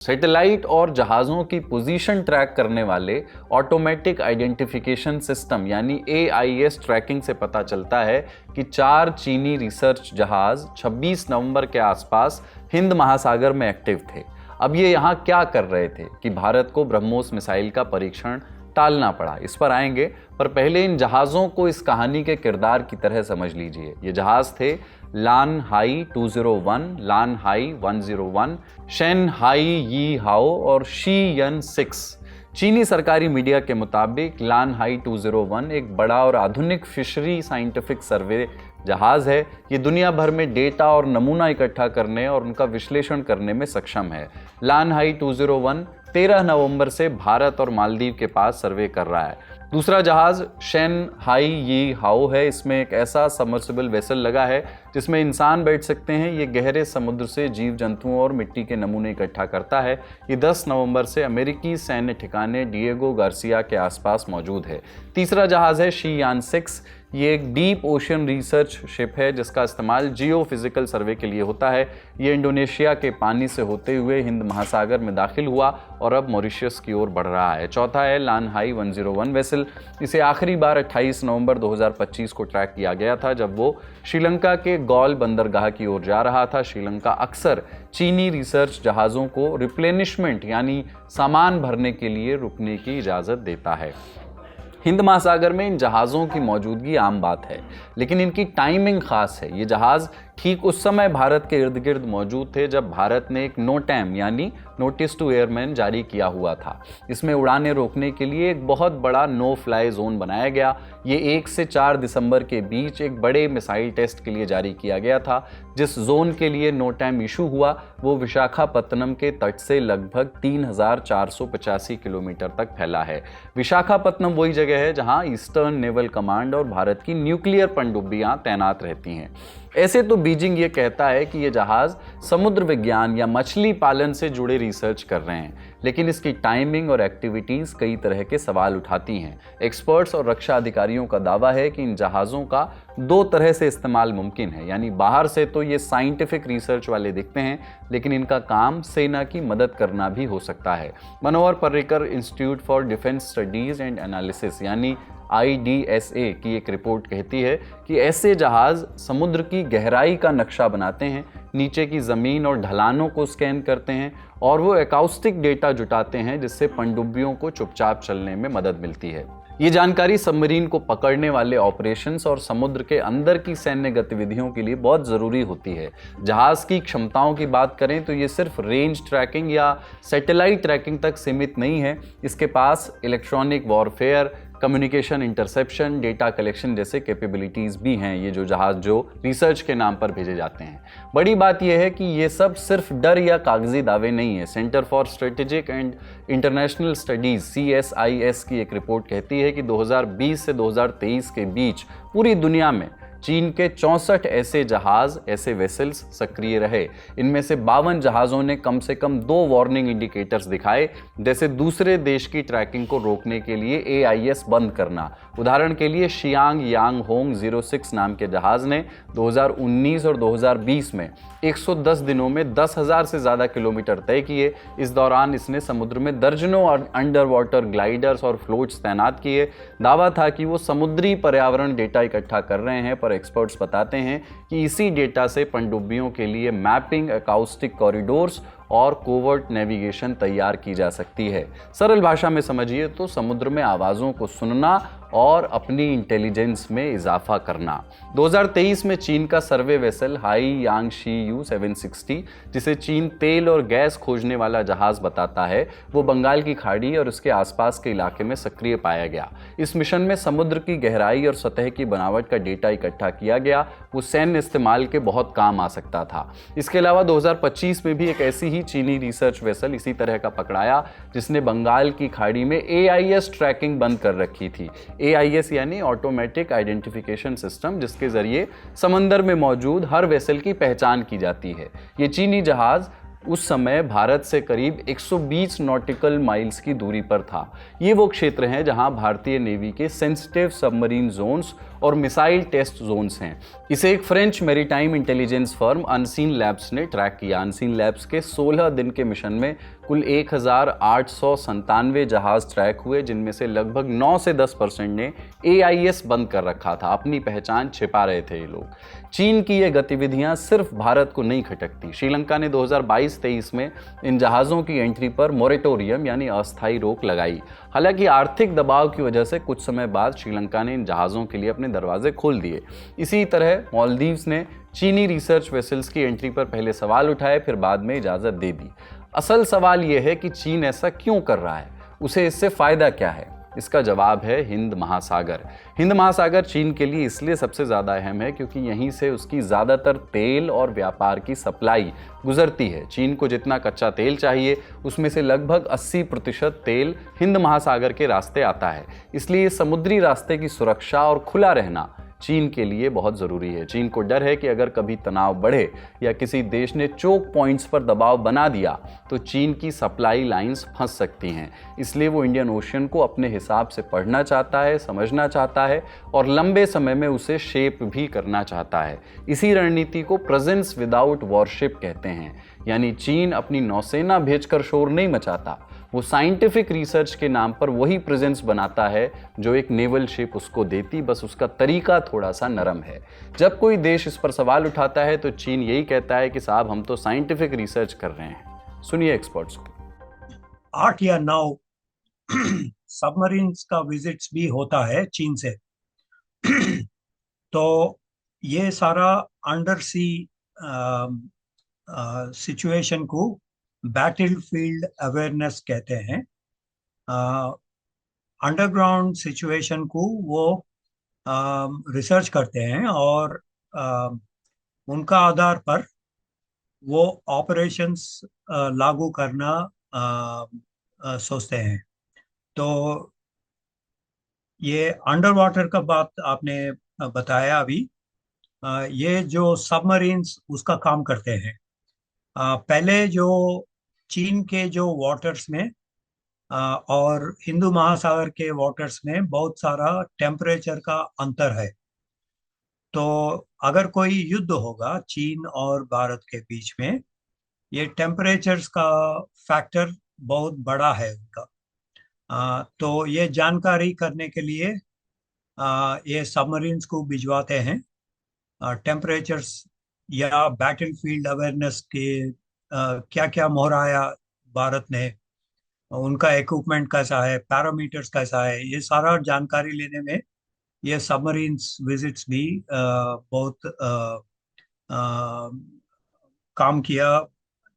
Satellite और जहाज़ों की पोजीशन ट्रैक करने वाले ऑटोमेटिक आइडेंटिफिकेशन सिस्टम यानी AIS ट्रैकिंग से पता चलता है कि 4 चीनी रिसर्च जहाज़ 26 नवंबर के आसपास हिंद महासागर में एक्टिव थे। अब ये यहाँ क्या कर रहे थे कि भारत को ब्रह्मोस मिसाइल का परीक्षण टालना पड़ा, इस पर आएंगे। पर पहले इन जहाज़ों को इस कहानी के किरदार की तरह समझ लीजिए। ये जहाज़ थे लान हाई 201, लान हाई 101, शेन हाई यी हाओ और शी यन 6। चीनी सरकारी मीडिया के मुताबिक लान हाई 201 एक बड़ा और आधुनिक फिशरी साइंटिफिक सर्वे जहाज है। ये दुनिया भर में डेटा और नमूना इकट्ठा करने और उनका विश्लेषण करने में सक्षम है। लान हाई 201 13 नवंबर से भारत और मालदीव के पास सर्वे कर रहा है। दूसरा जहाज शेन हाई यी हाओ है। इसमें एक ऐसा सबमर्सिबल वेसल लगा है जिसमें इंसान बैठ सकते हैं। ये गहरे समुद्र से जीव जंतुओं और मिट्टी के नमूने इकट्ठा करता है। ये 10 नवंबर से अमेरिकी सैन्य ठिकाने डिएगो गार्सिया के आसपास मौजूद है। तीसरा जहाज है शी यान 6। ये एक डीप ओशन रिसर्च शिप है जिसका इस्तेमाल जियो फिजिकल सर्वे के लिए होता है। ये इंडोनेशिया के पानी से होते हुए हिंद महासागर में दाखिल हुआ और अब मॉरिशस की ओर बढ़ रहा है। चौथा है लान हाई 101 वेसल। इसे आखिरी बार 28 नवंबर 2025 को ट्रैक किया गया था जब वो श्रीलंका के गौल बंदरगाह की ओर जा रहा था। श्रीलंका अक्सर चीनी रिसर्च जहाज़ों को रिप्लेनिशमेंट यानी सामान भरने के लिए रुकने की इजाज़त देता है। हिंद महासागर में इन जहाज़ों की मौजूदगी आम बात है, लेकिन इनकी टाइमिंग खास है। ये जहाज़ ठीक उस समय भारत के इर्द गिर्द मौजूद थे जब भारत ने एक नोटैम यानी नोटिस टू एयरमैन जारी किया हुआ था। इसमें उड़ानें रोकने के लिए एक बहुत बड़ा नो फ्लाई जोन बनाया गया। ये 1 से 4 दिसंबर के बीच एक बड़े मिसाइल टेस्ट के लिए जारी किया गया था। जिस जोन के लिए नोटैम इशू हुआ वो विशाखापत्तनम के तट से लगभग 3485 किलोमीटर तक फैला है। विशाखापत्तनम वही जगह है जहां ईस्टर्न नेवल कमांड और भारत की न्यूक्लियर पनडुब्बियां तैनात रहती हैं। ऐसे तो बीजिंग ये कहता है कि ये जहाज़ समुद्र विज्ञान या मछली पालन से जुड़े रिसर्च कर रहे हैं, लेकिन इसकी टाइमिंग और एक्टिविटीज़ कई तरह के सवाल उठाती हैं। एक्सपर्ट्स और रक्षा अधिकारियों का दावा है कि इन जहाज़ों का 2 तरह से इस्तेमाल मुमकिन है। यानी बाहर से तो ये साइंटिफिक रिसर्च वाले दिखते हैं, लेकिन इनका काम सेना की मदद करना भी हो सकता है। Manohar Parrikar institute for defence studies and analysis यानी IDSA की एक रिपोर्ट कहती है कि ऐसे जहाज़ समुद्र की गहराई का नक्शा बनाते हैं, नीचे की ज़मीन और ढलानों को स्कैन करते हैं और वो एकाउस्टिक डेटा जुटाते हैं जिससे पनडुब्बियों को चुपचाप चलने में मदद मिलती है। ये जानकारी सबमरीन को पकड़ने वाले ऑपरेशंस और समुद्र के अंदर की सैन्य गतिविधियों के लिए बहुत ज़रूरी होती है। जहाज़ की क्षमताओं की बात करें तो ये सिर्फ रेंज ट्रैकिंग या सैटेलाइट ट्रैकिंग तक सीमित नहीं है। इसके पास electronic warfare, communication, interception, data collection जैसे कैपेबिलिटीज़ भी हैं। ये जो जहाज़ जो रिसर्च के नाम पर भेजे जाते हैं। बड़ी बात यह है कि ये सब सिर्फ डर या कागजी दावे नहीं है। Centre for strategic and international studies CSIS की एक रिपोर्ट कहती है कि 2020 से 2023 के बीच पूरी दुनिया में चीन के 64 ऐसे जहाज़, ऐसे वेसल्स सक्रिय रहे। इनमें से 52 जहाज़ों ने कम से कम 2 वार्निंग इंडिकेटर्स दिखाए, जैसे दूसरे देश की ट्रैकिंग को रोकने के लिए AIS बंद करना। उदाहरण के लिए शियांग यांग होंग 06 नाम के जहाज़ ने 2019 और 2020 में 110 दिनों में 10,000 से ज़्यादा किलोमीटर तय किए। इस दौरान इसने समुद्र में दर्जनों अंडर वाटर ग्लाइडर्स और फ्लोट्स तैनात किए। दावा था कि वो समुद्री पर्यावरण डेटा इकट्ठा कर रहे हैं, पर एक्सपर्ट्स बताते हैं कि इसी डेटा से पनडुब्बियों के लिए मैपिंग, अकाउस्टिक कॉरिडोर्स और कोवर्ट नेविगेशन तैयार की जा सकती है। सरल भाषा में समझिए तो समुद्र में आवाज़ों को सुनना और अपनी इंटेलिजेंस में इजाफा करना। 2023 में चीन का सर्वे वेसल हाई यांगशी यू 760, जिसे चीन तेल और गैस खोजने वाला जहाज़ बताता है, वो बंगाल की खाड़ी और उसके आसपास के इलाके में सक्रिय पाया गया। इस मिशन में समुद्र की गहराई और सतह की बनावट का डेटा इकट्ठा किया गया। वो सैन्य इस्तेमाल के बहुत काम आ सकता था। इसके अलावा 2025 में भी एक ऐसी ही चीनी रिसर्च वेसल इसी तरह का पकड़ाया जिसने बंगाल की खाड़ी में AIS ट्रैकिंग बंद कर रखी थी। AIS यानी ऑटोमेटिक आइडेंटिफिकेशन सिस्टम, जिसके जरिए समंदर में मौजूद हर वेसल की पहचान की जाती है। ये चीनी जहाज़ उस समय भारत से करीब 120 नॉटिकल माइल्स की दूरी पर था। ये वो क्षेत्र हैं जहां भारतीय नेवी के सेंसिटिव सबमरीन जोन्स और मिसाइल टेस्ट जोन्स हैं। इसे एक French maritime intelligence firm unseen labs ने ट्रैक किया। अनसीन लैब्स के 16 दिन के मिशन में कुल 1897 जहाज ट्रैक हुए, जिनमें से लगभग 9 से 10% ने AIS बंद कर रखा था, अपनी पहचान छिपा रहे थे ये लोग। चीन की ये गतिविधियां सिर्फ भारत को नहीं खटकती। श्रीलंका ने 2022-23 में इन जहाज़ों की एंट्री पर मोरेटोरियम यानी अस्थायी रोक लगाई। हालांकि आर्थिक दबाव की वजह से कुछ समय बाद श्रीलंका ने इन जहाज़ों के लिए अपने दरवाजे खोल दिए। इसी तरह मालदीव्स ने चीनी रिसर्च वेसल्स की एंट्री पर पहले सवाल उठाए, फिर बाद में इजाज़त दे दी। असल सवाल यह है कि चीन ऐसा क्यों कर रहा है, उसे इससे फ़ायदा क्या है? इसका जवाब है हिंद महासागर। हिंद महासागर चीन के लिए इसलिए सबसे ज़्यादा अहम है क्योंकि यहीं से उसकी ज़्यादातर तेल और व्यापार की सप्लाई गुजरती है। चीन को जितना कच्चा तेल चाहिए उसमें से लगभग 80% तेल हिंद महासागर के रास्ते आता है। इसलिए समुद्री रास्ते की सुरक्षा और खुला रहना चीन के लिए बहुत ज़रूरी है। चीन को डर है कि अगर कभी तनाव बढ़े या किसी देश ने चोक पॉइंट्स पर दबाव बना दिया तो चीन की सप्लाई लाइंस फंस सकती हैं। इसलिए वो इंडियन ओशन को अपने हिसाब से पढ़ना चाहता है, समझना चाहता है और लंबे समय में उसे शेप भी करना चाहता है। इसी रणनीति को प्रेजेंस विदाउट वॉरशिप कहते हैं, यानी चीन अपनी नौसेना भेजकर शोर नहीं मचाता, वो साइंटिफिक रिसर्च के नाम पर वही प्रेजेंस बनाता है जो एक नेवल शिप उसको देती, बस उसका तरीका थोड़ा सा नरम है। जब कोई देश इस पर सवाल उठाता है तो चीन यही कहता है कि साहब हम तो साइंटिफिक रिसर्च कर रहे हैं। सुनिए एक्सपर्ट्स को। 8 या 9 सबमरीन्स का विजिट्स भी होता है चीन से। तो ये सारा अंडर सी सिचुएशन को बैटलफील्ड अवेयरनेस कहते हैं। अंडरग्राउंड सिचुएशन को वो रिसर्च करते हैं और उनका आधार पर वो ऑपरेशंस लागू करना सोचते हैं। तो ये अंडर वाटर का बात आपने बताया अभी। ये जो सबमरीन्स उसका काम करते हैं। पहले जो चीन के जो वाटर्स में और हिंदू महासागर के वाटर्स में बहुत सारा टेम्परेचर का अंतर है। तो अगर कोई युद्ध होगा चीन और भारत के बीच में, ये टेम्परेचर्स का फैक्टर बहुत बड़ा है उनका। तो ये जानकारी करने के लिए ये सबमरीन्स को भिजवाते हैं। टेम्परेचर्स या बैटलफील्ड अवेयरनेस के क्या क्या मोहराया भारत ने, उनका इक्विपमेंट कैसा है, पैरामीटर्स कैसा है, ये सारा जानकारी लेने में ये सबमरीन्स विजिट्स भी बहुत काम किया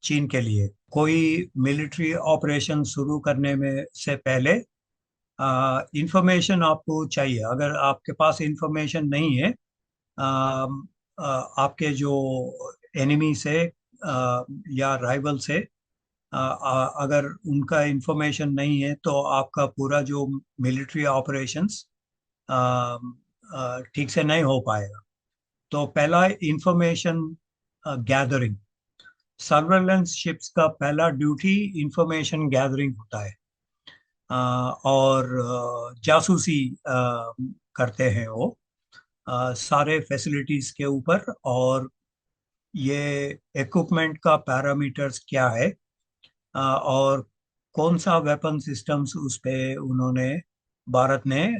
चीन के लिए। कोई मिलिट्री ऑपरेशन शुरू करने में से पहले इंफॉर्मेशन आपको चाहिए। अगर आपके पास इंफॉर्मेशन नहीं है आपके जो एनिमी से या राइवल से, अगर उनका इंफॉर्मेशन नहीं है तो आपका पूरा जो मिलिट्री ऑपरेशंस ठीक से नहीं हो पाएगा। तो पहला इंफॉर्मेशन गैदरिंग, सर्वेलेंस शिप्स का पहला ड्यूटी इंफॉर्मेशन गैदरिंग होता है। और जासूसी करते हैं वो सारे फैसिलिटीज के ऊपर, और ये इक्विपमेंट का पैरामीटर्स क्या है और कौन सा वेपन सिस्टम्स उस पे उन्होंने भारत ने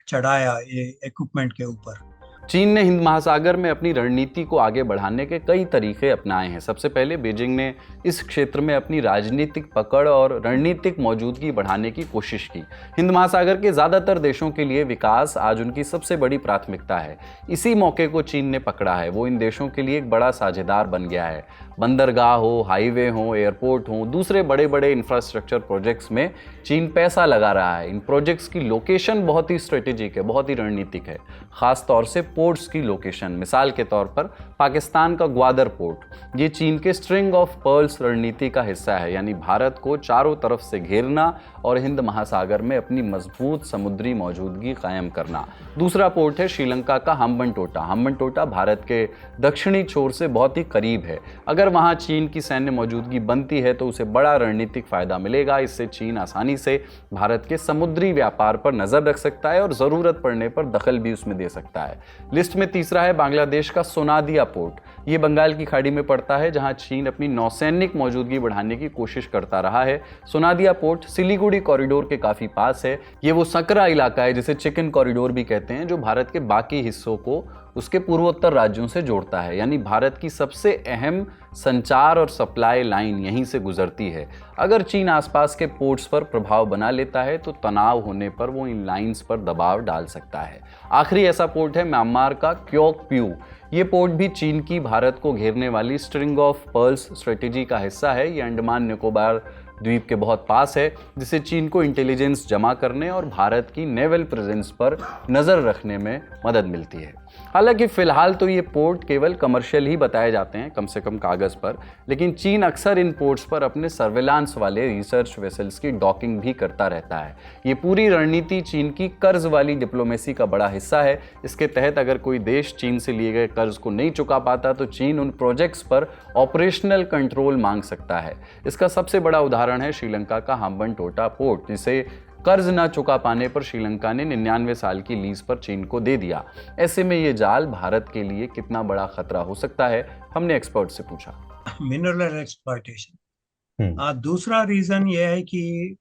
चढ़ाया ये इक्विपमेंट के ऊपर। चीन ने हिंद महासागर में अपनी रणनीति को आगे बढ़ाने के कई तरीके अपनाए हैं। सबसे पहले बीजिंग ने इस क्षेत्र में अपनी राजनीतिक पकड़ और रणनीतिक मौजूदगी बढ़ाने की कोशिश की। हिंद महासागर के ज़्यादातर देशों के लिए विकास आज उनकी सबसे बड़ी प्राथमिकता है। इसी मौके को चीन ने पकड़ा है। वो इन देशों के लिए एक बड़ा साझेदार बन गया है। बंदरगाह हो, हाईवे हो, एयरपोर्ट हो, दूसरे बड़े बड़े इंफ्रास्ट्रक्चर प्रोजेक्ट्स में चीन पैसा लगा रहा है। इन प्रोजेक्ट्स की लोकेशन बहुत ही स्ट्रेटेजिक है, बहुत ही रणनीतिक है। खास तौर से पोर्ट्स की लोकेशन, मिसाल के तौर पर पाकिस्तान का ग्वादर पोर्ट, ये चीन के स्ट्रिंग ऑफ पर्ल्स रणनीति का हिस्सा है, यानी भारत को चारों तरफ से घेरना और हिंद महासागर में अपनी मजबूत समुद्री मौजूदगी कायम करना। दूसरा पोर्ट है श्रीलंका का हम्बनटोटा। हम्बनटोटा भारत के दक्षिणी छोर से बहुत ही करीब है। अगर अगर वहां चीन की सैन्य मौजूदगी बनती है तो उसे बड़ा रणनीतिक फायदा मिलेगा। इससे चीन आसानी से भारत के समुद्री व्यापार पर नजर रख सकता है और जरूरत पड़ने पर दखल भी उसमें दे सकता है। लिस्ट में तीसरा है बांग्लादेश का सोनादिया पोर्ट। ये बंगाल की खाड़ी में पड़ता है, जहां चीन अपनी नौसैनिक मौजूदगी बढ़ाने की कोशिश करता रहा है। सोनादिया पोर्ट सिलीगुड़ी कॉरिडोर के काफी पास है। ये वो सकरा इलाका है जिसे चिकन कॉरिडोर भी कहते हैं, जो भारत के बाकी हिस्सों को उसके पूर्वोत्तर राज्यों से जोड़ता है। यानी भारत की सबसे अहम संचार और सप्लाई लाइन यहीं से गुजरती है। अगर चीन आसपास के पोर्ट्स पर प्रभाव बना लेता है तो तनाव होने पर वो इन लाइंस पर दबाव डाल सकता है। आखिरी ऐसा पोर्ट है म्यांमार का क्योक प्यू। ये पोर्ट भी चीन की भारत को घेरने वाली स्ट्रिंग ऑफ पर्ल्स स्ट्रेटेजी का हिस्सा है। ये अंडमान निकोबार द्वीप के बहुत पास है, जिससे चीन को इंटेलिजेंस जमा करने और भारत की नेवल प्रेजेंस पर नज़र रखने में मदद मिलती है। हालांकि फिलहाल तो ये पोर्ट केवल कमर्शियल ही बताए जाते हैं, कम से कम कागज़ पर, लेकिन चीन अक्सर इन पोर्ट्स पर अपने सर्वेलांस वाले रिसर्च वेसल्स की डॉकिंग भी करता रहता है। ये पूरी रणनीति चीन की कर्ज वाली डिप्लोमेसी का बड़ा हिस्सा है। इसके तहत अगर कोई देश चीन से लिए गए कर्ज को नहीं चुका पाता तो चीन उन प्रोजेक्ट्स पर ऑपरेशनल कंट्रोल मांग सकता है। इसका सबसे बड़ा उदाहरण है श्रीलंका का हम्बनटोटा पोर्ट, जिसे कर्ज न चुका पाने पर श्रीलंका ने 99 साल की लीज पर चीन को दे दिया। ऐसे में ये जाल भारत के लिए कितना बड़ा खतरा हो सकता है, हमने एक्सपर्ट से पूछा। Mineral exploitation. दूसरा रीजन ये है कि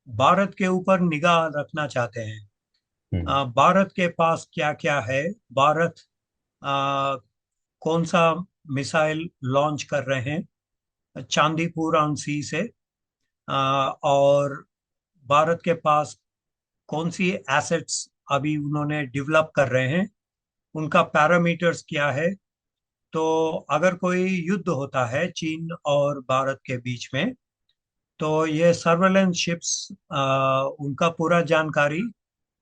भारत के ऊपर निगाह रखना चाहते हैं। भारत के पास क्या क्या है, भारत कौन सा मिसाइल लॉन्च कर रहे हैं चांदीपुर ऑन सी से, और भारत के पास कौन सी एसेट्स अभी उन्होंने डेवलप कर रहे हैं, उनका पैरामीटर्स क्या है। तो अगर कोई युद्ध होता है चीन और भारत के बीच में, तो ये सर्वेलेंस शिप्स उनका पूरा जानकारी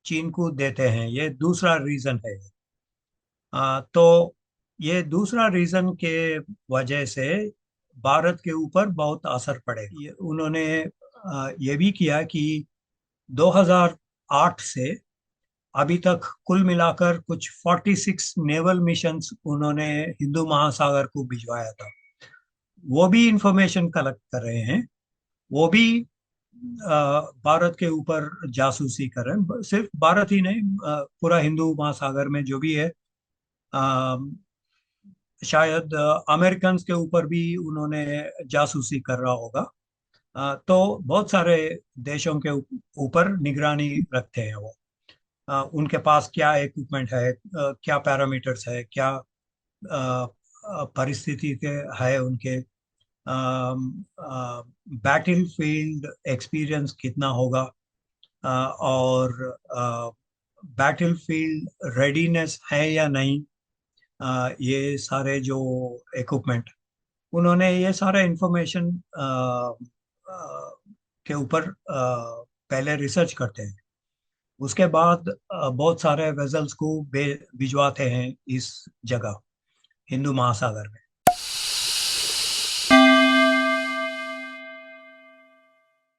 चीन को देते हैं। ये दूसरा रीजन है। तो ये दूसरा रीजन के वजह से भारत के ऊपर बहुत असर पड़ेगा। उन्होंने ये भी किया कि 2008 से अभी तक कुल मिलाकर कुछ 46 नेवल मिशंस उन्होंने हिंदू महासागर को भिजवाया था। वो भी इंफॉर्मेशन कलेक्ट कर रहे हैं, वो भी भारत के ऊपर जासूसी कर रहे हैं। सिर्फ भारत ही नहीं, पूरा हिंदू महासागर में जो भी है, शायद अमेरिकन के ऊपर भी उन्होंने जासूसी कर रहा होगा। तो बहुत सारे देशों के ऊपर निगरानी रखते हैं वो। उनके पास क्या इक्विपमेंट है, क्या पैरामीटर्स है, क्या परिस्थिति के है, उनके बैटल फील्ड एक्सपीरियंस कितना होगा, और बैटल फील्ड रेडीनेस है या नहीं। ये सारे जो इक्विपमेंट, उन्होंने ये सारा इंफॉर्मेशन के ऊपर पहले रिसर्च करते हैं। उसके बाद बहुत सारे वेजल्स को भिजवाते हैं इस जगह हिंदू महासागर में।